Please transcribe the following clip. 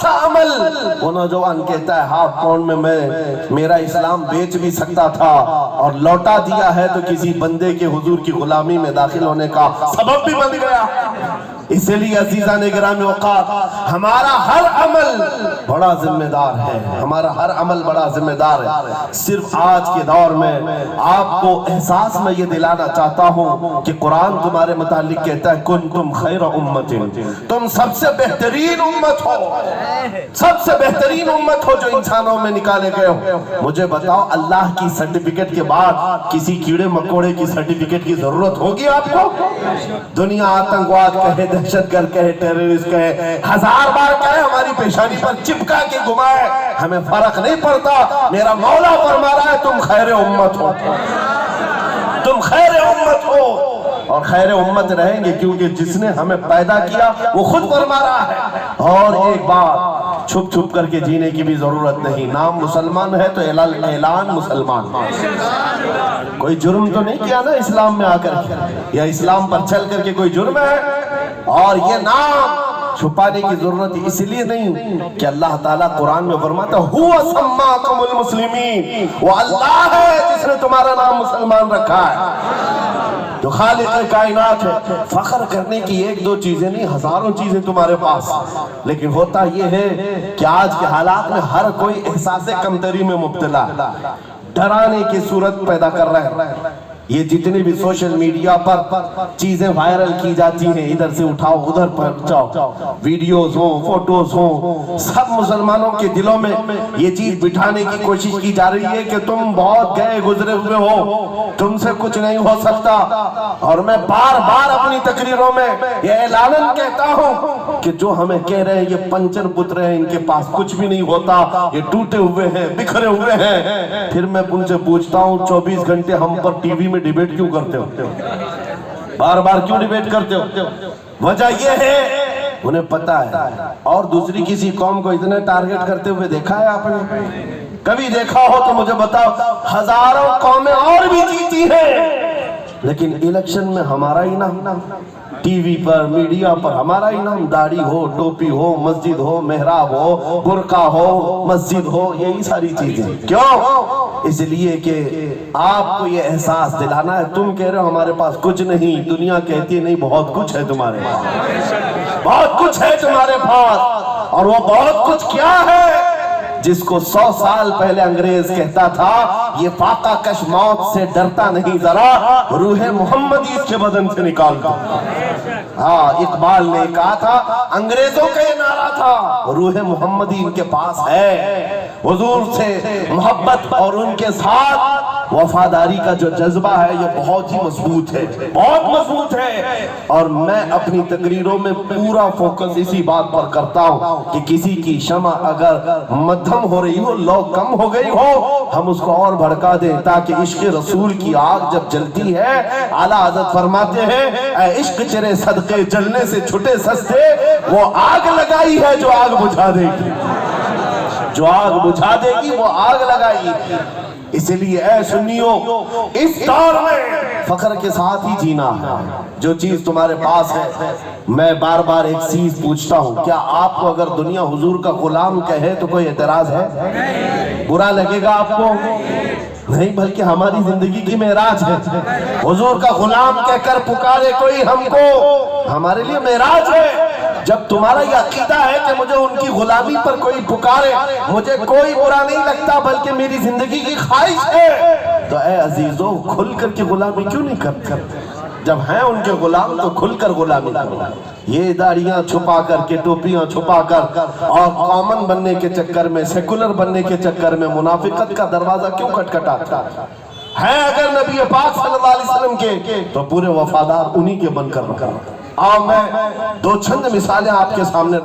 सा अमल। वो नौजवान कहता है हाफ पाउंड में मैं मेरा इस्लाम बेच भी सकता था और लौटा दिया है तो किसी बंदे के हुजूर की गुलामी में दाखिल होने का सबब भी बन गया। इसलिए अजीज़ान गिरामी औकात, हमारा हर अमल बड़ा जिम्मेदार है, हमारा हर अमल बड़ा जिम्मेदार है। सिर्फ आज के दौर में आपको एहसास में ये दिलाना चाहता हूँ कि कुरान तुम्हारे मुतालिक कहता है कुंतुम खैर उम्मतिन, तुम सबसे बेहतरीन उम्मत हो, सबसे बेहतरीन उम्मत हो जो इंसानों में निकाले गए हो। मुझे बताओ, अल्लाह की सर्टिफिकेट के बाद किसी कीड़े मकोड़े की सर्टिफिकेट की जरूरत होगी आपको? दुनिया आतंकवाद कहे, दहशतगर्द कहे, टेररिस्ट कहे, हजार बार कहे, हमारी पेशानी पर चिपका के घुमाए, हमें फर्क नहीं पड़ता। मेरा मौला फरमा रहा है तुम खैर उम्मत हो, तुम खैर उम्मत हो और खैर उम्मत रहेंगे क्योंकि जिसने हमें पैदा किया वो खुद फरमा रहा है। और एक बात, छुप छुप करके जीने की भी जरूरत नहीं। नाम मुसलमान है तो ऐलान मुसलमान। कोई जुर्म तो नहीं किया ना इस्लाम में आकर, या इस्लाम पर चल करके कोई जुर्म है? और ये नाम छुपाने की जरूरत इसलिए नहीं कि अल्लाह ताला कुरान में फरमाता हुवा सम्माकुमुल मुस्लिमीन, वो अल्लाह है जिसने तुम्हारा नाम मुसलमान रखा है, जो खालिक कायनात है। फख्र करने की एक दो चीजें नहीं, हजारों चीजें तुम्हारे पास। लेकिन होता यह है कि आज के हालात में हर कोई एहसास कमतरी में मुब्तला, डराने की सूरत पैदा कर रहा है। ये जितने भी सोशल मीडिया पर चीजें वायरल की जाती हैं, इधर से उठाओ उधर पहुंचाओ, वीडियोस हो, फोटोज हो, सब मुसलमानों के दिलों में ये चीज बिठाने की कोशिश की जा रही है कि तुम बहुत गए गुजरे हुए हो, तुमसे कुछ नहीं हो सकता। और मैं बार बार अपनी तकरीरों में ये ऐलानन कहता हूँ कि जो हमें कह रहे हैं ये पंचर पुत्र हैं, इनके पास कुछ भी नहीं होता, ये टूटे हुए हैं, बिखरे हुए हैं। फिर मैं उनसे पूछता हूँ 24 घंटे हम पर टीवी में डिबेट क्यों करते हो, बार बार क्यों डिबेट करते हो? वजह यह है उन्हें पता है। और दूसरी किसी कौम को इतने टारगेट करते हुए देखा है आपने? कभी देखा हो तो मुझे बताओ। हजारों कौमें और भी जीती हैं, लेकिन इलेक्शन में हमारा ही नाम, टीवी पर मीडिया पर हमारा ही नाम, दाढ़ी हो, टोपी हो, मस्जिद हो, मेहराब हो, बुर्का हो, मस्जिद हो, यही सारी चीजें। क्यों? इसलिए कि आपको ये एहसास दिलाना है। तुम कह रहे हो हमारे पास कुछ नहीं, दुनिया कहती है नहीं बहुत कुछ है तुम्हारे पास, बहुत कुछ है तुम्हारे पास। और वो बहुत कुछ क्या है जिसको 100 साल पहले अंग्रेज कहता था ये फाका कश मौत से डरता नहीं, जरा रूह मोहम्मदी इसके बदन से निकाल दो। हाँ, इकबाल ने कहा था, अंग्रेजों का ये नारा था, रूह मोहम्मदी इनके पास है। हुजूर से मोहब्बत और उनके साथ वफादारी का जो जज्बा है ये बहुत ही मजबूत है, बहुत मजबूत है। और मैं अपनी तकरीरों में पूरा फोकस इसी बात पर करता हूँ कि किसी की शमा अगर मध्यम हो रही हो, लो कम हो गई हो, हम उसको और भड़का दें ताकि इश्क रसूल की आग जब जलती है, आला हज़रत फरमाते हैं ऐ इश्क चरे सदके जलने से छुटे सस्ते, वो आग लगाई है जो आग बुझा देगी, जो आग बुझा देगी वो आग लगाई। इसलिए ऐ सुन्नियों, इस दौर में फख्र के साथ ही जीना है। जो चीज तुम्हारे पास है, मैं बार बार एक चीज पूछता हूँ, क्या आपको अगर दुनिया हुजूर का गुलाम कहे तो कोई एतराज है? बुरा लगेगा आपको? नहीं, बल्कि हमारी जिंदगी की मेराज है। हुजूर का गुलाम कहकर पुकारे कोई हमको, हमारे लिए मेराज है। जब तुम्हारा ये अकीदा है कि मुझे उनकी गुलामी पर कोई पुकारे, मुझे कोई बुरा नहीं लगता बल्कि मेरी जिंदगी की ख्वाहिश है, तो ऐ अजीजों खुल कर के गुलामी क्यों नहीं करते? जब हैं उनके गुलाम तो खुलकर गुलामी करो। ये दाढ़ियां छुपा कर के, टोपियां छुपा कर और कॉमन बनने के चक्कर में, सेकुलर बनने के चक्कर में मुनाफिकत का दरवाजा क्यों खटखटाता है? अगर नबी पाक सल्लल्लाहु अलैहि वसल्लम के तो पूरे वफादार उन्हीं के बनकर रखा। आओ मैं दो चंद मिसालें आपके सामने